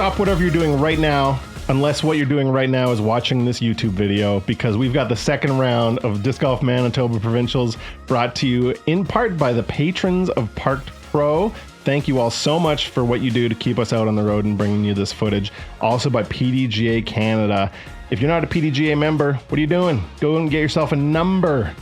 Stop whatever you're doing right now, unless what you're doing right now is watching this YouTube video, because we've got the second round of Disc Golf Manitoba Provincials brought to you in part by the patrons of Parked Pro. Thank you all so much for what you do to keep us out on the road and bringing you this footage. Also by PDGA Canada. If you're not a PDGA member, what are you doing? Go and get yourself a number.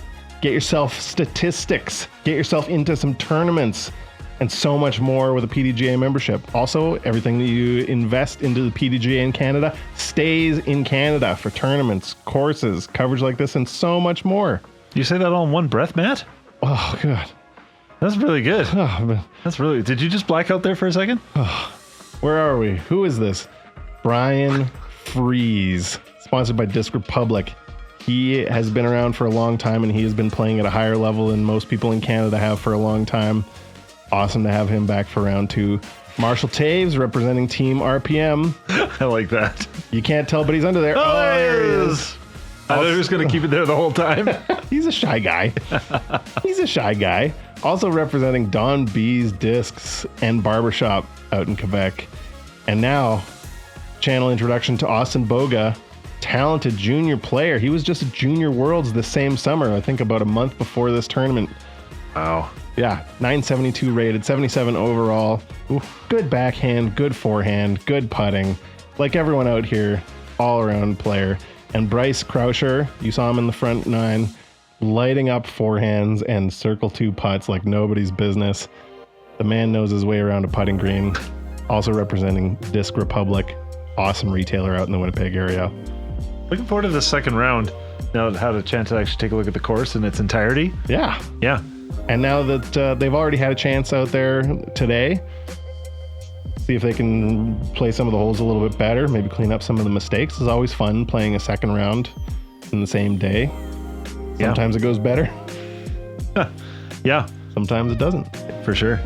Get yourself statistics. Get yourself into some tournaments and so much more with a PDGA membership. Also, everything that you invest into the PDGA in Canada stays in Canada for tournaments, courses, coverage like this, and so much more. You say that all in one breath, Matt? Oh, God. That's really good. Oh, That's really... Did you just black out there for a second? where are we? Who is this? Brian Freeze, sponsored by Disc Republic. He has been around for a long time, and he has been playing at a higher level than most people in Canada have for a long time. Awesome to have him back for round two. Marshall Taves, representing Team RPM. I like that. You can't tell, but he's under there. Oh, there he is. I thought he was going to keep it there the whole time. He's a shy guy. He's a shy guy. Also representing Don B's Discs and Barbershop out in Quebec. And now, channel introduction to Austin Boga, talented junior player. He was just a Junior Worlds this same summer, I think about a month before this tournament. Wow. Yeah, 972 rated, 77 overall. Ooh, good backhand, good forehand, good putting. Like everyone out here, all-around player. And Bryce Krauscher, you saw him in the front nine, lighting up forehands and circle two putts like nobody's business. The man knows his way around a putting green. Also representing Disc Republic, awesome retailer out in the Winnipeg area. Looking forward to the second round. Now that I had a chance to actually take a look at the course in its entirety. Yeah. Yeah. And now that they've already had a chance out there today, see if they can play some of the holes a little bit better, maybe clean up some of the mistakes. It's always fun playing a second round in the same day. Sometimes it goes better. Yeah. Sometimes it doesn't. For sure.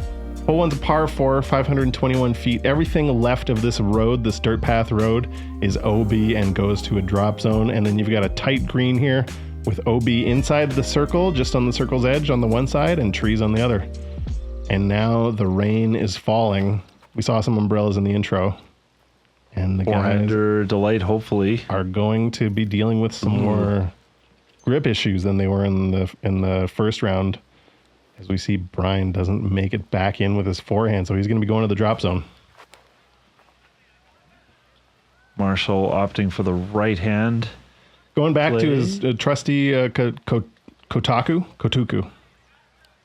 Hole one's a par 4, 521 feet. Everything left of this road, this dirt path road, is OB and goes to a drop zone. And then you've got a tight green here with OB inside the circle, just on the circle's edge on the one side, and trees on the other. And now the rain is falling. We saw some umbrellas in the intro. And the guys delight, hopefully, are going to be dealing with some more grip issues than they were in the first round. As we see, Brian doesn't make it back in with his forehand, so he's going to be going to the drop zone. Marshall opting for the right hand. Going back to his trusty Kotuku.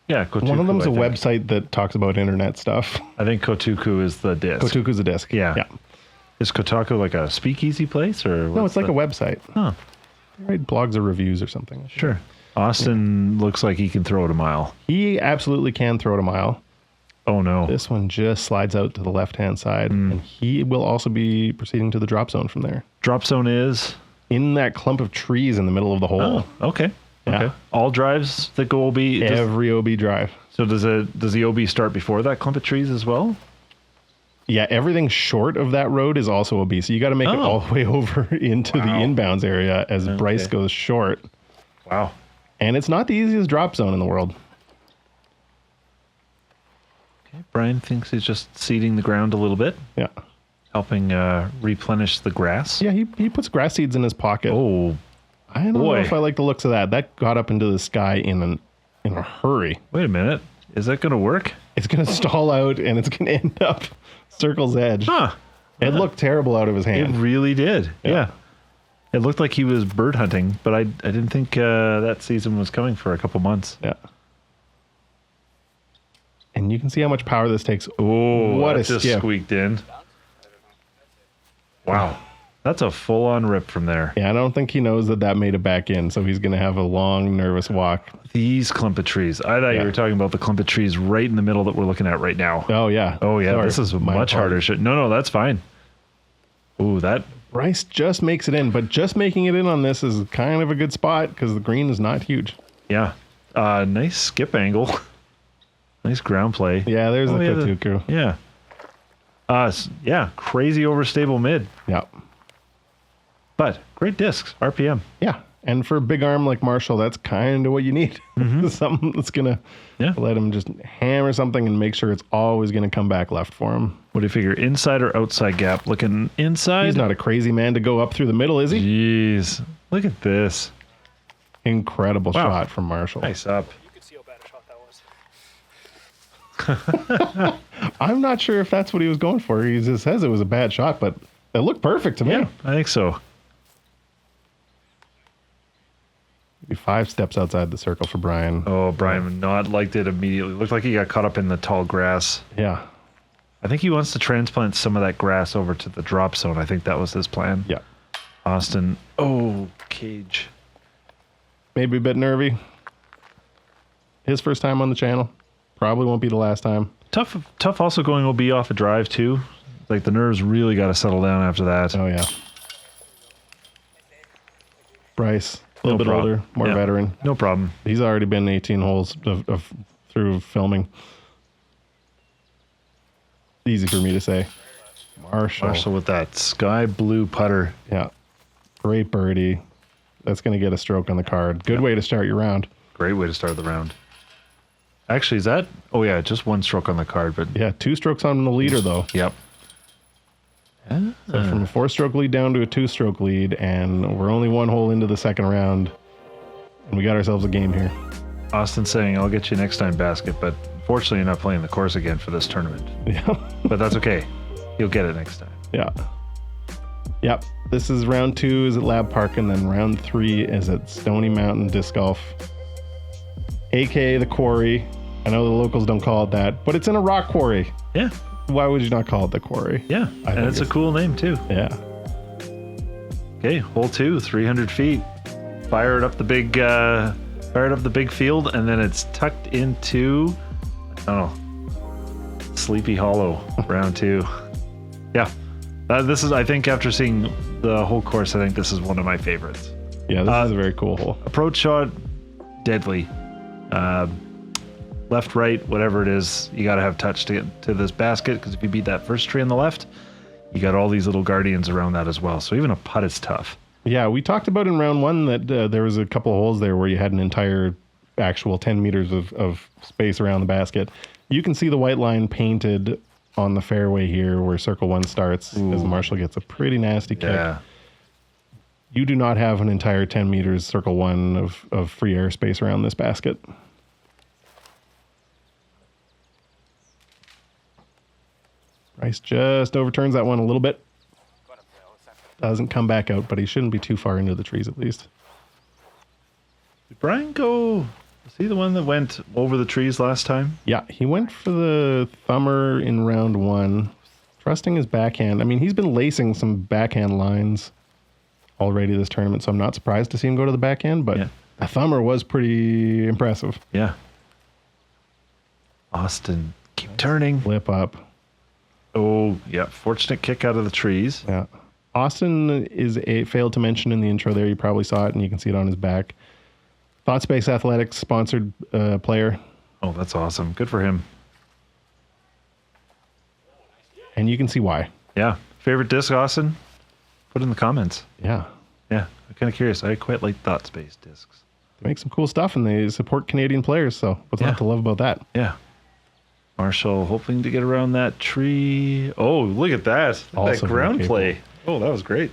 Yeah, Kotuku. One of them's a website that talks about internet stuff. I think Kotuku is the disc. Kotuku's a disc. Yeah. Is Kotaku like a speakeasy place, or no? It's like a website. Huh. They write blogs or reviews or something. Sure. Austin looks like he can throw it a mile. He absolutely can throw it a mile. Oh no! This one just slides out to the left-hand side, and he will also be proceeding to the drop zone from there. Drop zone is in that clump of trees in the middle of the hole. Oh, okay. Yeah. Okay. All drives that go OB. Every OB drive. So does the OB start before that clump of trees as well? Yeah, everything short of that road is also OB. So you got to make it all the way over into the inbounds area as Bryce goes short. Wow. And it's not the easiest drop zone in the world. Okay. Brian thinks he's just seeding the ground a little bit. Yeah. Helping replenish the grass. Yeah, he puts grass seeds in his pocket. Oh, I don't know if I like the looks of that. That got up into the sky in a hurry. Wait a minute. Is that going to work? It's going to stall out, and it's going to end up circle's edge. Huh. It looked terrible out of his hand. It really did. Yeah. It looked like he was bird hunting, but I didn't think that season was coming for a couple months. Yeah. And you can see how much power this takes. Oh, what that a just skip. squeaked in. Wow. That's a full-on rip from there. Yeah, I don't think he knows that made it back in, so he's going to have a long, nervous walk. These clump of trees. I thought you were talking about the clump of trees right in the middle that we're looking at right now. Oh, yeah. Oh, yeah. Sorry. This is much harder. No, that's fine. Ooh, that... Bryce just makes it in, but just making it in on this is kind of a good spot because the green is not huge. Yeah. Nice skip angle. Nice ground play. Yeah, there's the Kotuku. Yeah. Yeah, crazy overstable mid. Yeah. But great discs, RPM. Yeah. And for a big arm like Marshall, that's kind of what you need. Something that's going to let him just hammer something and make sure it's always going to come back left for him. What do you figure? Inside or outside gap? Looking inside? He's not a crazy man to go up through the middle, is he? Jeez. Look at this. Incredible shot from Marshall. Nice up. You could see how bad a shot that was. I'm not sure if that's what he was going for. He just says it was a bad shot, but it looked perfect to me. Yeah, I think so. Be 5 steps outside the circle for Brian. Oh, Brian not liked it immediately. Looked like he got caught up in the tall grass. Yeah. I think he wants to transplant some of that grass over to the drop zone. I think that was his plan. Yeah. Austin. Oh, cage. Maybe a bit nervy. His first time on the channel. Probably won't be the last time. Tough also going OB off a drive too. Like the nerves really got to settle down after that. Oh, yeah. Bryce, a little bit problem. older, more veteran. No problem. He's already been 18 holes of through filming. Easy for me to say. Marshall with that sky blue putter. Yeah. Great birdie. That's going to get a stroke on the card. Good way to start your round. Great way to start the round. Actually, is that? Oh, yeah, just 1 stroke on the card. But Yeah, 2 strokes on the leader, though. Yep. So from a 4-stroke lead down to a 2-stroke lead, and we're only 1 hole into the second round, and we got ourselves a game here. Austin saying, I'll get you next time, basket, but unfortunately you're not playing the course again for this tournament. Yeah. But that's okay. You'll get it next time. Yeah. Yep. This is round 2 is at Lab Park, and then round 3 is at Stony Mountain Disc Golf, aka the quarry. I know the locals don't call it that, but it's in a rock quarry. Yeah. Why would you not call it the quarry? Yeah. And it's a cool name too. Yeah. Okay, hole 2, 300 feet. Fired up the big field, and then it's tucked into, Sleepy Hollow, round 2. Yeah. This is, I think, after seeing the whole course, I think this is one of my favorites. Yeah, this is a very cool hole. Approach shot, deadly. Left, right, whatever it is, you got to have touch to get to this basket, because if you beat that first tree on the left, you got all these little guardians around that as well. So even a putt is tough. Yeah, we talked about in round 1 that there was a couple of holes there where you had an entire actual 10 meters of space around the basket. You can see the white line painted on the fairway here where circle 1 starts. As Marshall gets a pretty nasty kick. Yeah. You do not have an entire 10 meters circle 1 of free air space around this basket. Rice just overturns that one a little bit. Doesn't come back out, but he shouldn't be too far into the trees at least. Did Brian go? Was he the one that went over the trees last time? Yeah, he went for the thumber in round 1, trusting his backhand. I mean, he's been lacing some backhand lines already this tournament, so I'm not surprised to see him go to the backhand, but the thumber was pretty impressive. Yeah. Austin, keep turning. Flip up. Oh, yeah. Fortunate kick out of the trees. Yeah. Austin failed to mention in the intro there. You probably saw it, and you can see it on his back. Thought Space Athletics sponsored player. Oh, that's awesome. Good for him. And you can see why. Yeah. Favorite disc, Austin? Put in the comments. Yeah. Yeah. I'm kind of curious. I quite like Thought Space discs. They make some cool stuff, and they support Canadian players, so what's not to love about that? Yeah. Marshall hoping to get around that tree. Oh, look at that. Also that ground play. Oh, that was great.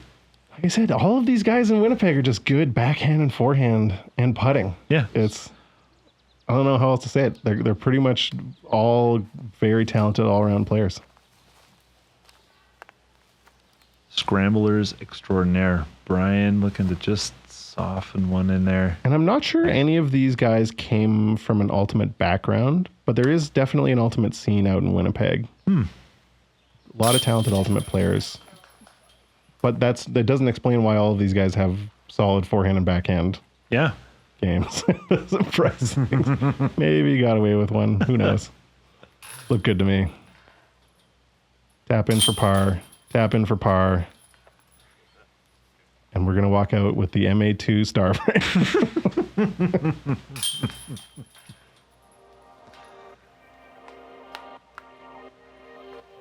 Like I said, all of these guys in Winnipeg are just good backhand and forehand and putting. Yeah. I don't know how else to say it. They're pretty much all very talented all-around players. Scramblers extraordinaire. Brian looking to just soften one in there. And I'm not sure any of these guys came from an ultimate background, but there is definitely an ultimate scene out in Winnipeg. A lot of talented ultimate players. But that doesn't explain why all of these guys have solid forehand and backhand games. Doesn't press things. Maybe he got away with one. Who knows? Looked good to me. Tap in for par. Tap in for par. And we're going to walk out with the MA2 star frame.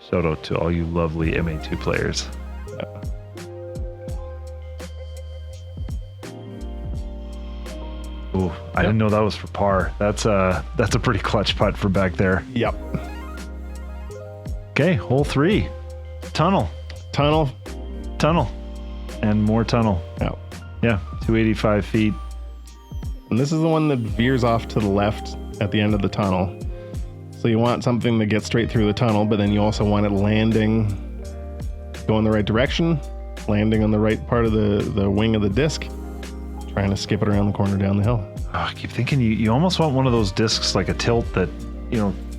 Shout out to all you lovely MA2 players. Ooh, I didn't know that was for par. That's a pretty clutch putt for back there. Yep. Okay, hole 3. Tunnel. Tunnel. And more tunnel. Yep. Yeah, 285 feet. And this is the one that veers off to the left at the end of the tunnel. So you want something that gets straight through the tunnel, but then you also want it landing, going the right direction, landing on the right part of the wing of the disc, trying to skip it around the corner down the hill. Oh, I keep thinking you almost want one of those discs like a tilt that,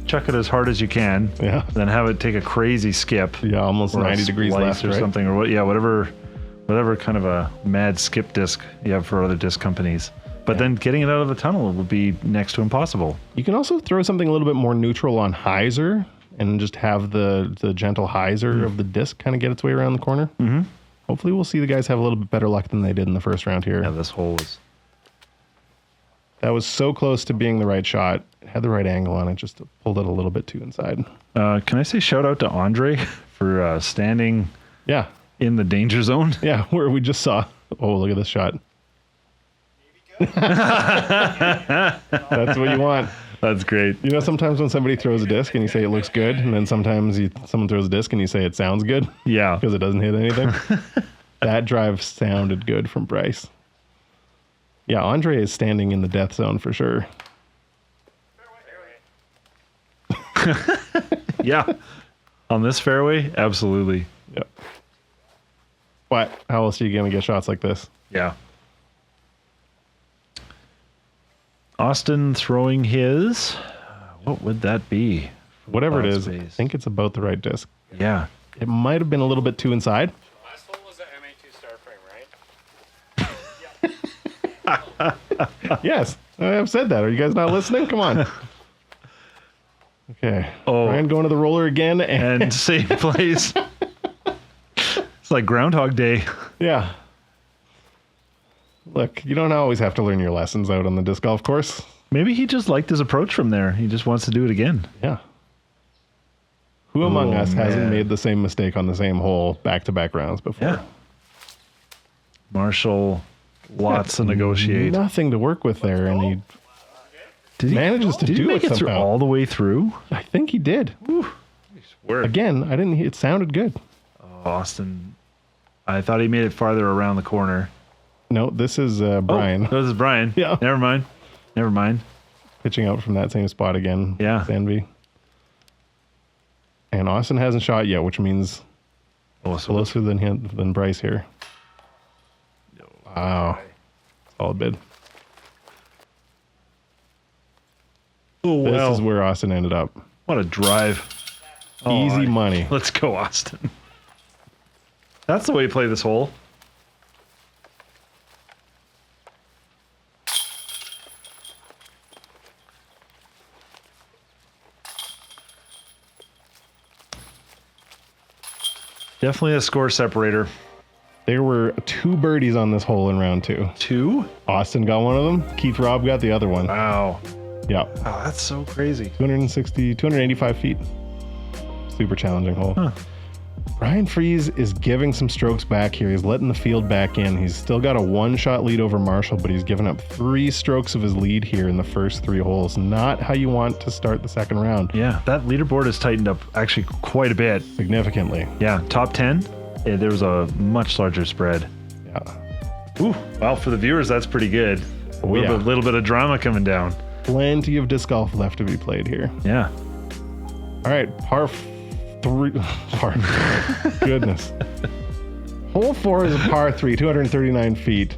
chuck it as hard as you can. Yeah. Then have it take a crazy skip. Yeah, almost or 90 degrees left, or right? something, or whatever kind of a mad skip disc you have for other disc companies. But then getting it out of the tunnel would be next to impossible. You can also throw something a little bit more neutral on hyzer and just have the gentle hyzer of the disc kind of get its way around the corner. Mm-hmm. Hopefully we'll see the guys have a little bit better luck than they did in the first round here. Yeah, this hole was... That was so close to being the right shot. It had the right angle on it, just pulled it a little bit too inside. Can I say shout out to Andre for standing Yeah. in the danger zone? Yeah, where we just saw. Oh, look at this shot. That's what you want. That's great. You know, sometimes when somebody throws a disc and you say it looks good, and then sometimes someone throws a disc and you say it sounds good Yeah. because it doesn't hit anything. That drive sounded good from Bryce. Yeah, Andre is standing in the death zone for sure. Yeah. On this fairway, absolutely. Yep. What? How else are you going to get shots like this? Yeah. Austin throwing his. What would that be? Whatever it Cloud is, I space. think it's about the right disc. Yeah. It might have been a little bit too inside. Last hole was the MA2 star frame, right? Yes, I have said that. Are you guys not listening? Come on. Okay. Oh. Ryan going to the roller again. And same place. It's like Groundhog Day. Yeah. Look, you don't always have to learn your lessons out on the disc golf course. Maybe he just liked his approach from there. He just wants to do it again. Yeah. Who among us hasn't man. made the same mistake on the same hole back-to-back rounds before? Yeah. Marshall, lots to negotiate. Nothing to work with there, and he Did he manages to did he do make it it through somehow. all the way through? I think he did. Again, I didn't. It sounded good. Austin, I thought he made it farther around the corner. No, this is Brian Oh, this is Brian. Yeah. Never mind. pitching out from that same spot again. Yeah. Envy. And Austin hasn't shot yet, which means Oh, so closer than Bryce here. Wow. Solid bid. oh, This well. is where Austin ended up. What a drive. Oh, Easy money. Let's go, Austin. That's the way you play this hole. Definitely a score separator. There were 2 birdies on this hole in round 2. 2? Austin got one of them. Keith Robb got the other one. Wow. Yeah. Oh, that's so crazy. 285 feet. Super challenging hole. Huh. Brian Fries is giving some strokes back here. He's letting the field back in. He's still got a 1-shot lead over Marshall, but he's given up 3 strokes of his lead here in the first 3 holes. Not how you want to start the second round. Yeah, that leaderboard has tightened up actually quite a bit. Significantly. Yeah, top 10, there was a much larger spread. Yeah. Ooh, well, for the viewers, that's pretty good. A Oh, yeah. little bit of drama coming down. Plenty of disc golf left to be played here. Yeah. All right, par 3. Goodness. Hole 4 is a par 3, 239 feet.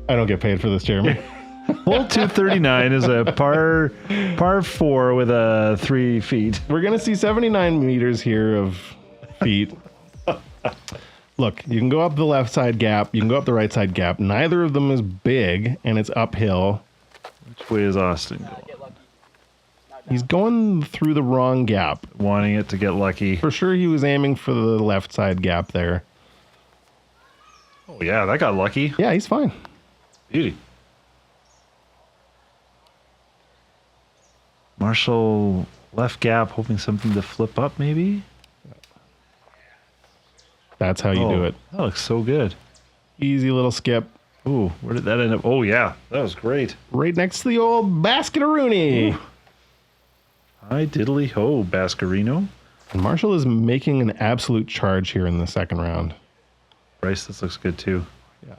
I don't get paid for this, Jeremy. Hole 239 is a par 4 with a 3 feet. We're going to see 79 meters here of feet. Look, you can go up the left side gap. You can go up the right side gap. Neither of them is big, and it's uphill. Which way is Austin going? He's going through the wrong gap. Wanting it to get lucky. For sure, he was aiming for the left side gap there. Oh, yeah, that got lucky. Yeah, he's fine. Beauty. Marshall left gap, hoping something to flip up, maybe? That's how you do it. That looks so good. Easy little skip. Ooh, where did that end up? Oh, yeah. That was great. Right next to the old basket-a-rooney. Hi, diddly ho, Bascarino. And Marshall is making an absolute charge here in the second round. Bryce, this looks good too. Yeah.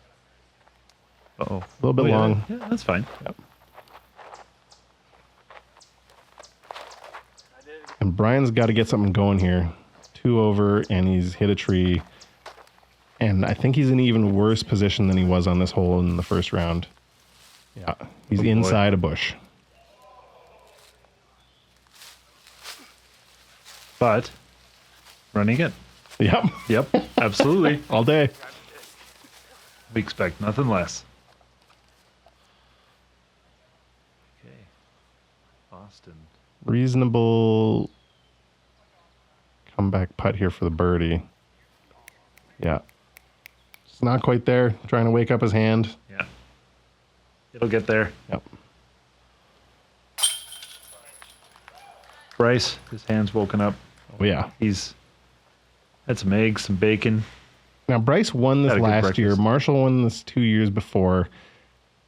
Uh-oh. A little bit long. Yeah, that's fine. Yep. And Brian's got to get something going here. 2 over, and he's hit a tree. And I think he's in an even worse position than he was on this hole in the first round. Yeah, he's inside a bush. But running it. Yep. Yep, absolutely. All day. We expect nothing less. Okay. Austin. Reasonable comeback putt here for the birdie. Yeah. It's not quite there. Trying to wake up his hand. Yeah. It'll get there. Yep. Bryce, his hand's woken up. Oh, yeah. He's had some eggs, some bacon. Now, Bryce won this Had a good last year. breakfast. Marshall won this 2 years before.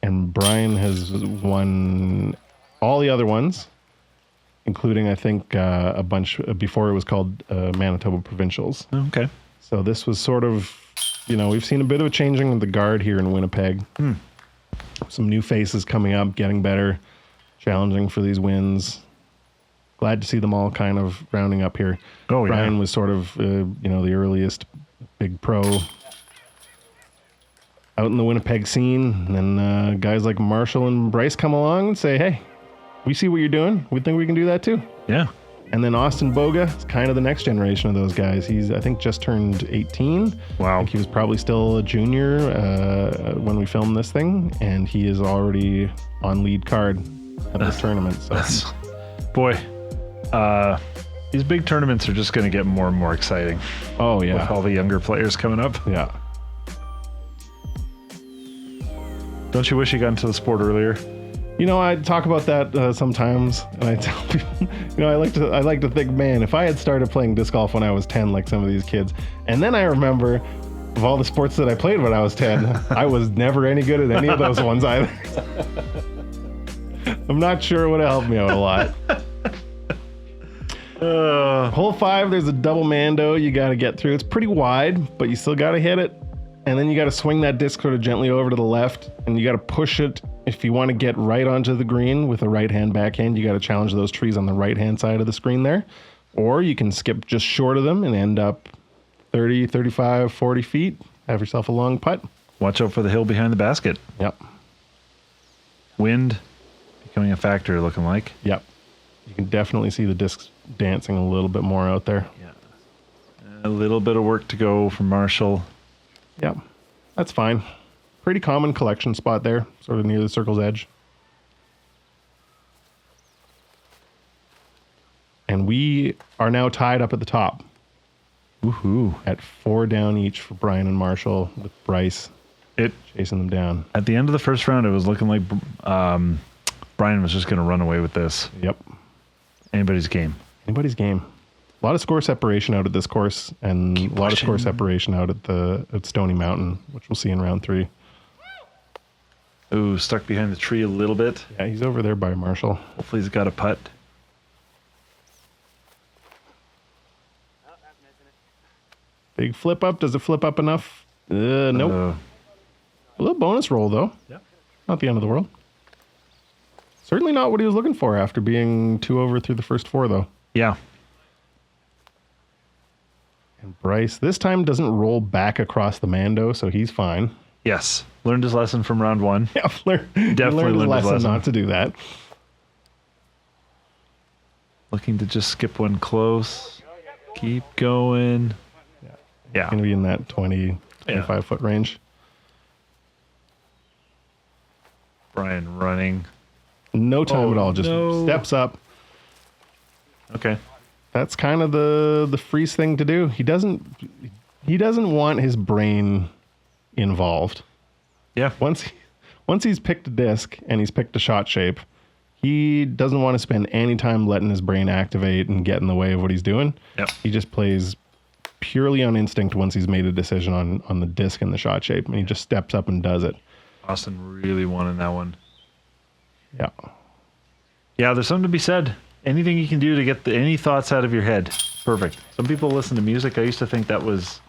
And Brian has won all the other ones, including, I think, a bunch before it was called Manitoba Provincials. Okay. So this was sort of, we've seen a bit of a changing of the guard here in Winnipeg. Some new faces coming up, getting better, challenging for these wins. Glad to see them all kind of rounding up here. Oh, yeah. Brian was sort of, the earliest big pro out in the Winnipeg scene. And then guys like Marshall and Bryce come along and say, hey, we see what you're doing. We think we can do that too. Yeah. And then Austin Boga is kind of the next generation of those guys. He's, I think, just turned 18. Wow. I think he was probably still a junior when we filmed this thing. And he is already on lead card at this tournament. So. Boy, these big tournaments are just going to get more and more exciting Oh, with yeah. all the younger players coming up. Yeah. Don't you wish you got into the sport earlier? I talk about that sometimes, and I tell people, I like to think, man, if I had started playing disc golf when I was 10, like some of these kids, and then I remember of all the sports that I played when I was 10, I was never any good at any of those ones either. I'm not sure it would have helped me out a lot. Hole 5, there's a double mando you got to get through. It's pretty wide, but you still got to hit it. And then you got to swing that disc sort of gently over to the left, and you got to push it. If you want to get right onto the green with a right-hand backhand, you got to challenge those trees on the right-hand side of the screen there. Or you can skip just short of them and end up 30, 35, 40 feet. Have yourself a long putt. Watch out for the hill behind the basket. Yep. Wind becoming a factor, looking like. Yep. You can definitely see the discs dancing a little bit more out there. Yeah. A little bit of work to go from Marshall. Yep. That's fine. Pretty common collection spot there, sort of near the circle's edge. And we are now tied up at the top. Woohoo. At 4 down each for Brian and Marshall, with Bryce chasing them down. At the end of the first round, it was looking like Brian was just going to run away with this. Yep. Anybody's game. Anybody's game. A lot of score separation out at this course, and a lot of score separation out at Stony Mountain, which we'll see in round 3. Ooh, stuck behind the tree a little bit. Yeah, he's over there by Marshall. Hopefully he's got a putt. Big flip up. Does it flip up enough? Nope. A little bonus roll, though. Yeah. Not the end of the world. Certainly not what he was looking for after being 2 over through the first 4, though. Yeah. And Bryce, this time, doesn't roll back across the mando, so he's fine. Yes. Learned his lesson from round 1. Yeah, Definitely learned his lesson lesson. not to do that. Looking to just skip one close. Keep going. Yeah. Going to be in that 20, 25-foot range. Brian running. No time at all. Just steps up. Okay. That's kind of the freeze thing to do. He doesn't want his brain involved. Yeah. Once he's picked a disc and he's picked a shot shape, he doesn't want to spend any time letting his brain activate and get in the way of what he's doing. Yep. He just plays purely on instinct once he's made a decision on the disc and the shot shape, and he just steps up and does it. Austin really wanted that one. Yeah. Yeah, there's something to be said. Anything you can do to get any thoughts out of your head, perfect. Some people listen to music. I used to think that was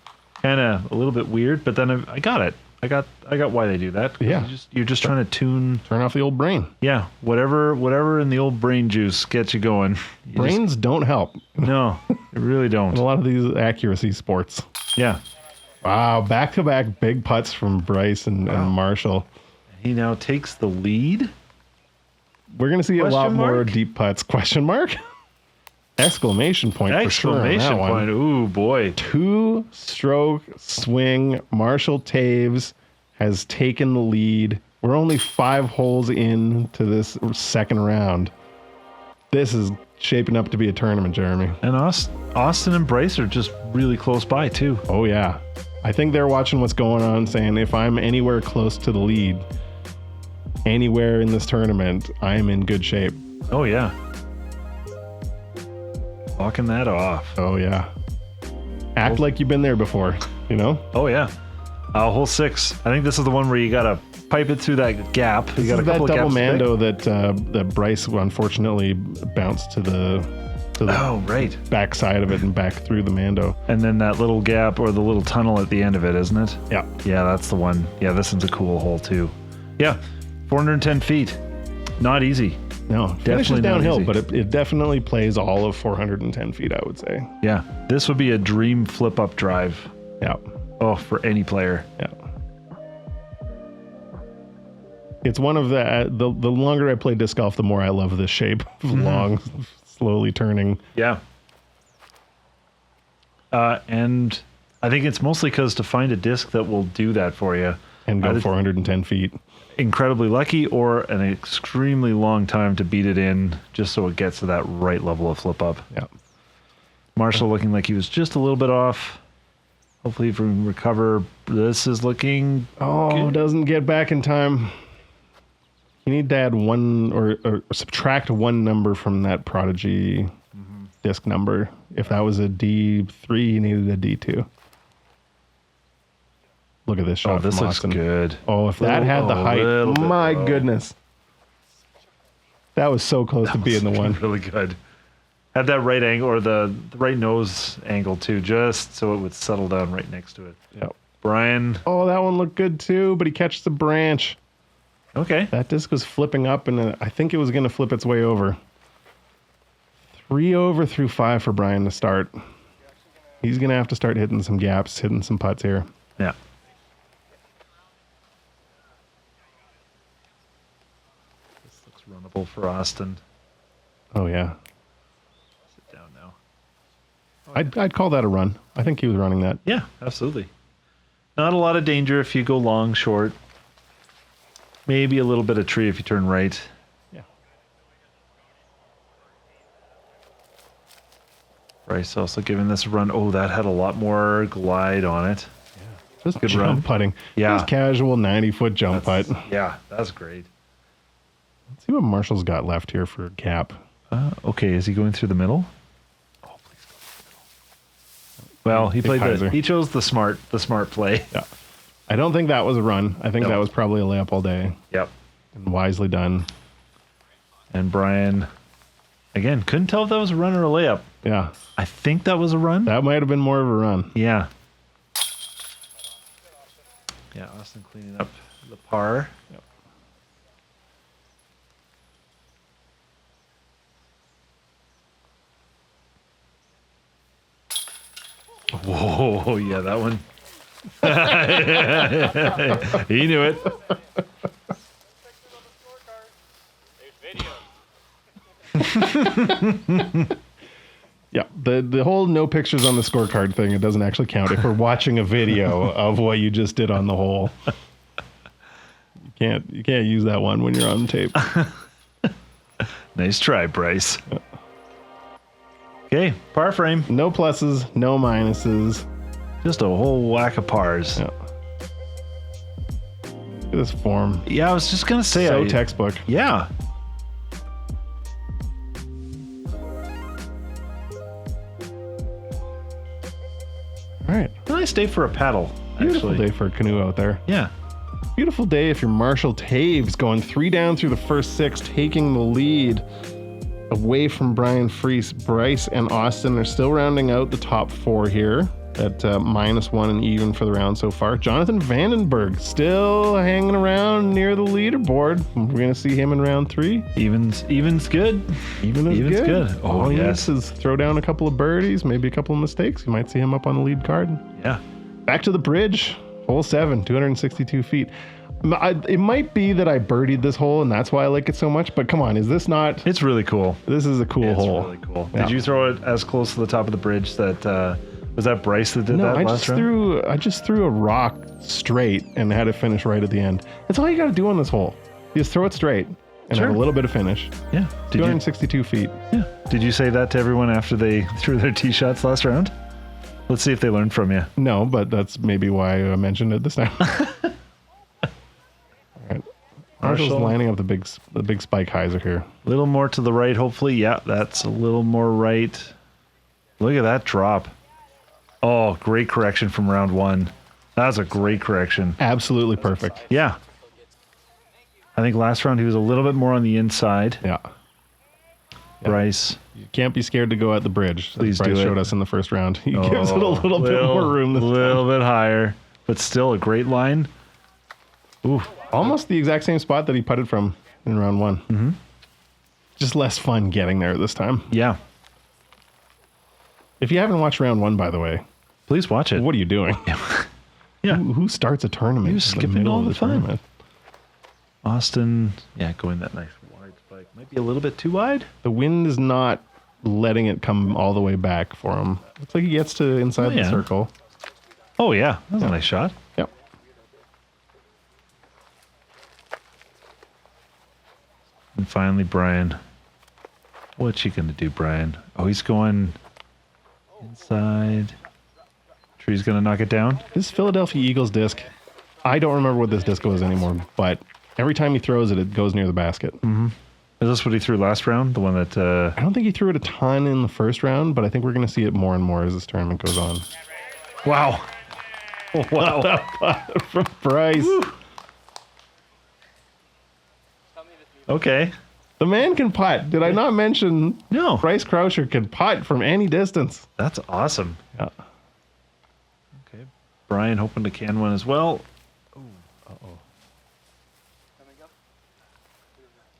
kind of a little bit weird, but then I got it. I got why they do that. Yeah. You're just trying to tune. Turn off the old brain. Yeah, whatever in the old brain juice gets you going. Brains don't help No, they really in don't. a lot of these accuracy sports. Yeah. Wow, back-to-back big putts from Bryce and Marshall. He now takes the lead. We're going to see a lot Question more mark? deep putts. Question mark? Exclamation point for sure on that Exclamation one. point. Ooh, boy. 2-stroke swing. Marshall Taves has taken the lead. We're only 5 holes into this second round. This is shaping up to be a tournament, Jeremy. And Austin and Bryce are just really close by, too. Oh, yeah. I think they're watching what's going on, saying if I'm anywhere close to the lead, anywhere in this tournament, I am in good shape. Oh, yeah. Walking that off. Oh, yeah. Act like you've been there before, you know? Oh, yeah. Hole 6. I think this is the one where you got to pipe it through that gap. You This got is a couple that of double gaps mando that Bryce unfortunately bounced to the Oh, right. backside of it and back through the mando. And then that little gap or the little tunnel at the end of it, isn't it? Yeah. Yeah, that's the one. Yeah, this one's a cool hole, too. Yeah, 410 feet. Not easy. No, finishes Definitely not downhill, easy. but it definitely plays all of 410 feet, I would say. Yeah, this would be a dream flip-up drive. Yeah. Oh, for any player. Yeah. It's one of the longer I play disc golf, the more I love this shape of long, slowly turning. Yeah. And I think it's mostly because to find a disc that will do that for you, And go either 410 feet. incredibly lucky or an extremely long time to beat it in just so it gets to that right level of flip up. Yeah. Marshall looking like he was just a little bit off. Hopefully if we can recover. This is looking Oh, good. doesn't get back in time. You need to add one or subtract one number from that Prodigy disc number. If that was a D3, you needed a D2. Look at this shot. Oh, this from looks Austin. good. Oh, if that had the height, little bit my low. goodness. That was so close to being the one. Really good. Had that right angle or the right nose angle too, just so it would settle down right next to it. Yep. Brian. Oh, that one looked good too, but he catches the branch. Okay. That disc was flipping up, and I think it was going to flip its way over. 3 over through 5 for Brian to start. He's going to have to start hitting some gaps, hitting some putts here. Yeah. This looks runnable for Austin. Oh, yeah. Sit down now. I'd call that a run. I think he was running that. Yeah, absolutely. Not a lot of danger if you go long, short. Maybe a little bit of tree if you turn right. Yeah. Bryce also giving this a run. Oh, that had a lot more glide on it. Just Good jump run. putting. Yeah. Just casual 90-foot jump putt. Yeah, that's great. Let's see what Marshall's got left here for a gap. Okay, is he going through the middle? Oh, please go. Well, he Big played hyzer. he chose the smart play. Yeah. I don't think that was a run. I think No. that was probably a layup all day. Yep. And wisely done. And Brian, again, couldn't tell if that was a run or a layup. Yeah. I think that was a run. That might have been more of a run. Yeah. Yeah, Austin cleaning up the par. Yep. Whoa, yeah, that one. He knew it. There's video. Yeah, the whole no pictures on the scorecard thing, it doesn't actually count if we're watching a video of what you just did on the hole. You can't use that one when you're on tape. Nice try, Bryce. Okay, par frame. No pluses, no minuses. Just a whole whack of pars. Yeah. Look at this form. Yeah, I was just gonna say, So textbook. yeah. All right. Nice day for a paddle. Beautiful Actually, day for a canoe out there. yeah. Beautiful day if you're Marshall Taves, going 3 down through the first 6, taking the lead away from Brian Freese. Bryce and Austin are still rounding out the top 4 here at -1 and even for the round so far. Jonathan Vandenberg still hanging around near the leaderboard. We're going to see him in round 3. Even's good. Even's good. Oh, All he yes. needs is throw down a couple of birdies, maybe a couple of mistakes. You might see him up on the lead card. Yeah. Back to the bridge. Hole 7, 262 feet. It might be that I birdied this hole and that's why I like it so much, but come on, is this not? It's really cool. This is a cool hole. It's really cool. Yeah. Did you throw it as close to the top of the bridge that, was that Bryce that did that last round? I just threw a rock straight and had it finish right at the end. That's all you got to do on this hole. You just throw it straight and have a little bit of finish. Yeah. 262 feet. Yeah. Did you say that to everyone after they threw their tee shots last round? Let's see if they learned from you. No, but that's maybe why I mentioned it this time. All right. Marshall's lining up the big spike hyzer here. A little more to the right, hopefully. Yeah, that's a little more right. Look at that drop. Oh, great correction from round 1. That's a great correction. Absolutely perfect. Yeah. I think last round he was a little bit more on the inside. Yeah. Bryce. You can't be scared to go at the bridge. Please Bryce do it. showed us in the first round. He gives it a little bit more room this time. A little bit higher, but still a great line. Ooh. Almost the exact same spot that he putted from in round 1. Mm-hmm. Just less fun getting there this time. Yeah. If you haven't watched round 1, by the way, please watch it. What are you doing? Yeah. Who starts a tournament? You're in skipping the middle all of the fun. tournament? Austin, going that nice wide spike. Might be a little bit too wide. The wind is not letting it come all the way back for him. Looks like he gets to inside the circle. Oh, yeah. That was a nice shot. Yep. And finally, Brian. What's he going to do, Brian? Oh, he's going inside. Tree's going to knock it down. This Philadelphia Eagles disc, I don't remember what this disc was anymore, but every time he throws it, it goes near the basket. Mm-hmm. Is this what he threw last round? The one that... I don't think he threw it a ton in the first round, but I think we're going to see it more and more as this tournament goes on. Wow. Wow. From Bryce. Woo. Okay. The man can putt. Did I not mention? No. Bryce Croucher can putt from any distance. That's awesome. Yeah. Okay. Brian hoping to can one as well.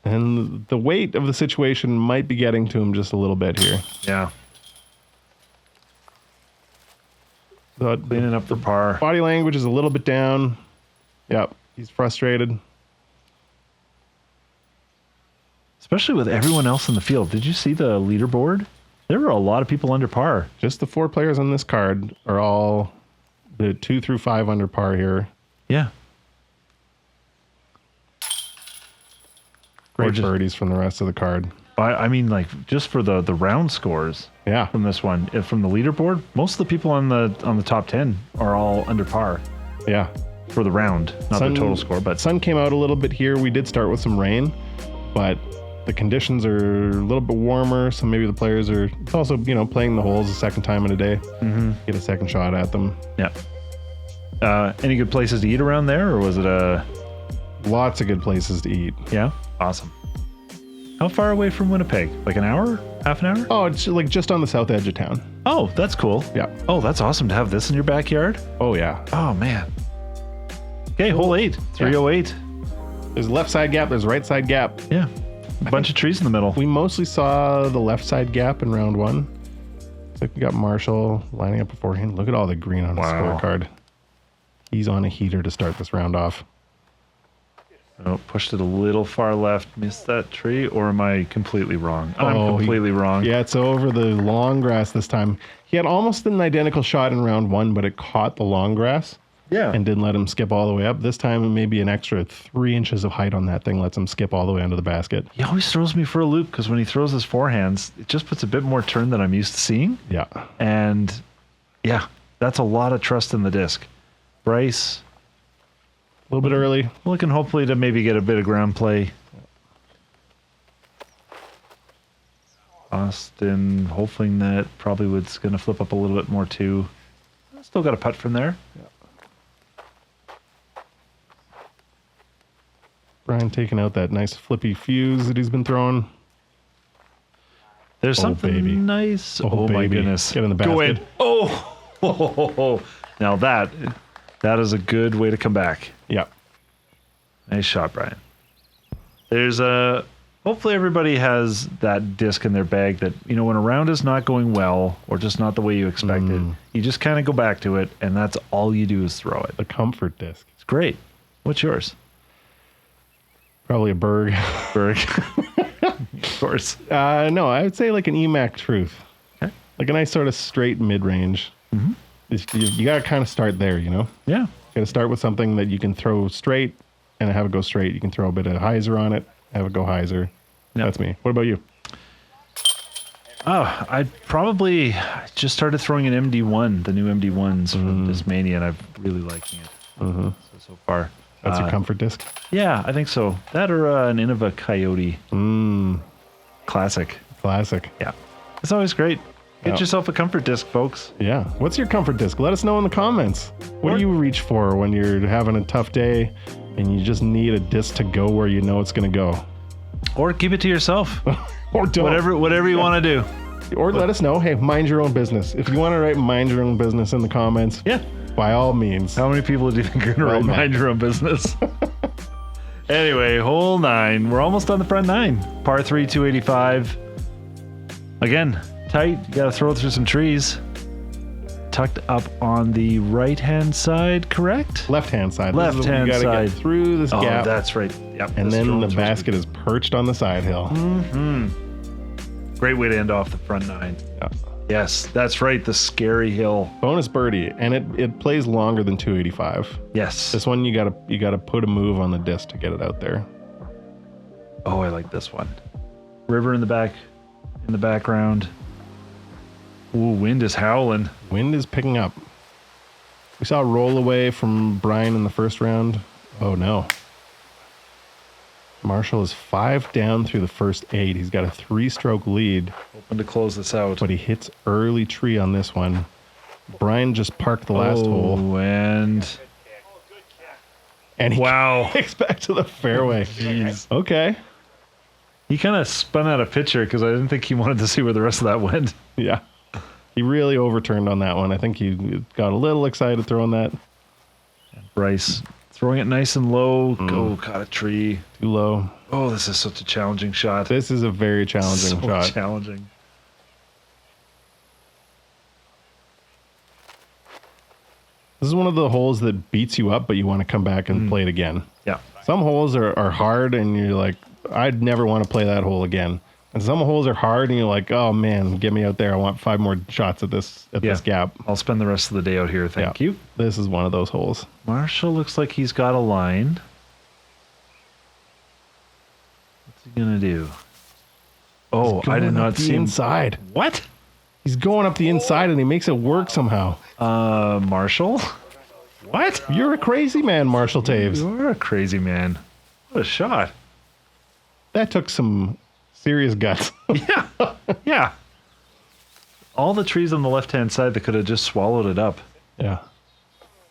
And the weight of the situation might be getting to him just a little bit here. Yeah. But cleaning up for par. Body language is a little bit down. Yep. He's frustrated. Especially with everyone else in the field. Did you see the leaderboard? There were a lot of people under par. Just the 4 players on this card are all the 2 through 5 under par here. Yeah. Great birdies from the rest of the card. I mean, like, just for the round scores. Yeah. From this one, from the leaderboard, most of the people on the top 10 are all under par. Yeah. For the round, not the total score. But sun came out a little bit here. We did start with some rain, but the conditions are a little bit warmer, so maybe the players are. It's also playing the holes a second time in a day. Mm-hmm. Get a second shot at them. Yeah. Any good places to eat around there, or was it Lots of good places to eat. Yeah. Awesome. How far away from Winnipeg? Like an hour? Half an hour? Oh, it's like just on the south edge of town. Oh, that's cool. Yeah. Oh, that's awesome to have this in your backyard. Oh, yeah. Oh, man. Okay, hole 8. 308. There's left side gap. There's right side gap. Yeah. A bunch of trees in the middle. We mostly saw the left side gap in round 1. So we got Marshall lining up beforehand. Look at all the green on his scorecard. He's on a heater to start this round off. Oh, pushed it a little far left. Missed that tree, or am I completely wrong? I'm completely wrong. Yeah, it's over the long grass this time. He had almost an identical shot in round 1, but it caught the long grass. Yeah. And didn't let him skip all the way up. This time, maybe an extra 3 inches of height on that thing lets him skip all the way under the basket. He always throws me for a loop because when he throws his forehands, it just puts a bit more turn than I'm used to seeing. Yeah. And yeah, that's a lot of trust in the disc. Bryce. A little bit early. Looking hopefully to maybe get a bit of ground play. Austin hoping that probably was going to flip up a little bit more too. Still got a putt from there. Brian taking out that nice flippy fuse that he's been throwing. There's something baby. nice. Oh, my baby. goodness. Get in the basket. Go in. Oh. Now that is a good way to come back. Yeah. Nice shot, Brian. There's hopefully everybody has that disc in their bag that, when a round is not going well or just not the way you expected, you just kind of go back to it, and that's all you do is throw it. The comfort disc. It's great. What's yours? Probably a Berg. Berg. Of course. No, I would say like an EMAC Truth. Okay. Like a nice sort of straight mid-range. Mm-hmm. You got to kind of start there, Yeah. You got to start with something that you can throw straight and have it go straight. You can throw a bit of hyzer on it, have it go hyzer. Yep. That's me. What about you? Oh, I probably just started throwing an MD1, the new MD1s from Discmania, and I'm really liking it so far. That's your comfort disc? Yeah, I think so. That or an Innova Coyote. Classic. Classic. Yeah. It's always great. Get yourself a comfort disc, folks. Yeah. What's your comfort disc? Let us know in the comments. What do you reach for when you're having a tough day and you just need a disc to go where you know it's going to go? Or keep it to yourself. Or don't. Whatever you want to do. Or let us know. Hey, mind your own business. If you want to write mind your own business in the comments, Yeah. by all means. How many people do you think are going to write mind your own business? Anyway, hole 9. We're almost on the front 9. Par 3, 285. Again, tight. You got to throw it through some trees. Tucked up on the right-hand side, correct? Left-hand side. Left-hand You got to side. get through this Oh, gap. that's right. Yep. And this then drone the throws basket is perched on the side hill. Great way to end off the front 9. Yeah. Yes, that's right. The scary hill. Bonus birdie, and it plays longer than 285. Yes. This one you gotta put a move on the disc to get it out there. Oh, I like this one. River in the background. Ooh, wind is howling. Wind is picking up. We saw a roll away from Brian in the first round. Oh no. Marshall is 5 down through the first 8. He's got a 3-stroke lead, Hoping to close this out. but he hits early tree on this one. Brian just parked the last hole, and and he wow. kicks back to the fairway. Jeez. Okay. He kind of spun out a picture because I didn't think he wanted to see where the rest of that went. Yeah. He really overturned on that one. I think he got a little excited throwing that. Bryce throwing it nice and low. Oh, caught a tree. Too low. Oh, this is such a challenging shot. This is a very challenging so shot. challenging. This is one of the holes that beats you up, but you want to come back and play it again. Yeah. Some holes are hard, and you're like, I'd never want to play that hole again. And some holes are hard, and you're like, oh man, get me out there. I want 5 more shots at this gap. I'll spend the rest of the day out here. Thank you. This is one of those holes. Marshall looks like he's got a line. What's he gonna do? Oh, I did not see him. Inside. What? He's going up the inside, and he makes it work somehow. Marshall? What? You're a crazy man, Marshall Taves. You're a crazy man. What a shot. That took some serious guts. Yeah. Yeah. All the trees on the left-hand side that could have just swallowed it up. Yeah.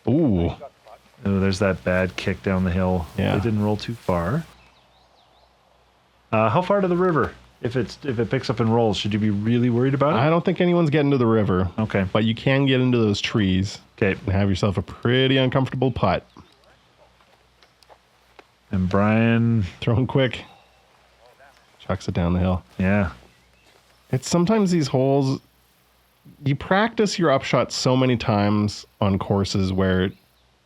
Ooh. Oh, there's that bad kick down the hill. Yeah. It didn't roll too far. How far to the river? If it picks up and rolls, should you be really worried about it? I don't think anyone's getting to the river. Okay. But you can get into those trees. Okay. And have yourself a pretty uncomfortable putt. And Brian. Throwing quick. Chucks it down the hill. Yeah. It's sometimes these holes, you practice your upshot so many times on courses where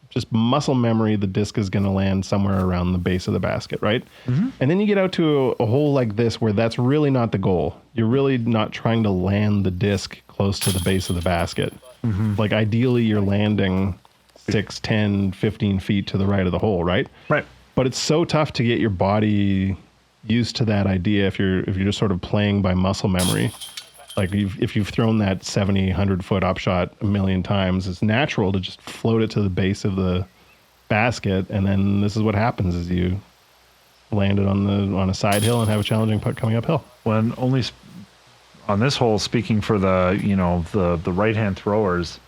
just muscle memory, the disc is going to land somewhere around the base of the basket, right? Mm-hmm. And then you get out to a hole like this where that's really not the goal. You're really not trying to land the disc close to the base of the basket. Mm-hmm. Like ideally you're landing 6, 10, 15 feet to the right of the hole, right? Right. But it's so tough to get your body used to that idea if you're just sort of playing by muscle memory. Like if you've thrown that 70, 100 foot upshot a million times, it's natural to just float it to the base of the basket, and then this is what happens: is you land it on a side hill and have a challenging putt coming uphill. When only on this hole, speaking for the right hand throwers,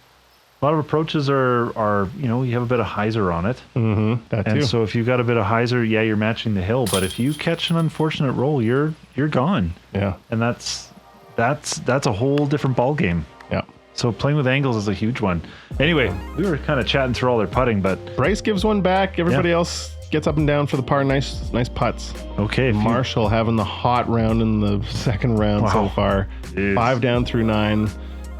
A lot of approaches are you have a bit of hyzer on it. Mm-hmm. That too. And so if you've got a bit of hyzer, yeah, you're matching the hill. But if you catch an unfortunate roll, you're gone. Yeah. And that's a whole different ball game. Yeah. So playing with angles is a huge one. Anyway, we were kind of chatting through all their putting, but Bryce gives one back. Everybody else gets up and down for the par. Nice putts. okay. Marshall having the hot round in the second round so far. Jeez. 5 down through 9.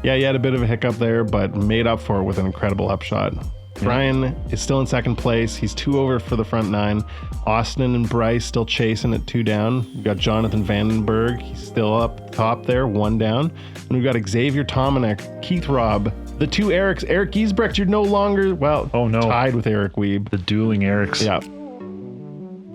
Yeah, he had a bit of a hiccup there, but made up for it with an incredible upshot. Brian is still in second place. He's 2 over for the front 9. Austin and Bryce still chasing at 2 down. We've got Jonathan Vandenberg. He's still up top there, 1 down. And we've got Xavier Tomanek, Keith Robb, the 2 Erics. Eric Giesbrecht, you're no longer, tied with Eric Weeb. The dueling Erics. Yeah.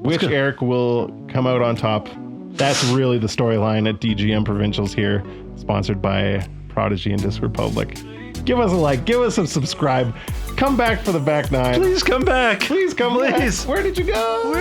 Which Eric will come out on top? That's really the storyline at DGM Provincials here, sponsored by Prodigy and Disc Republic. Give us a like, give us a subscribe. Come back for the back 9. Please come back. Please come back. Please. Where did you go?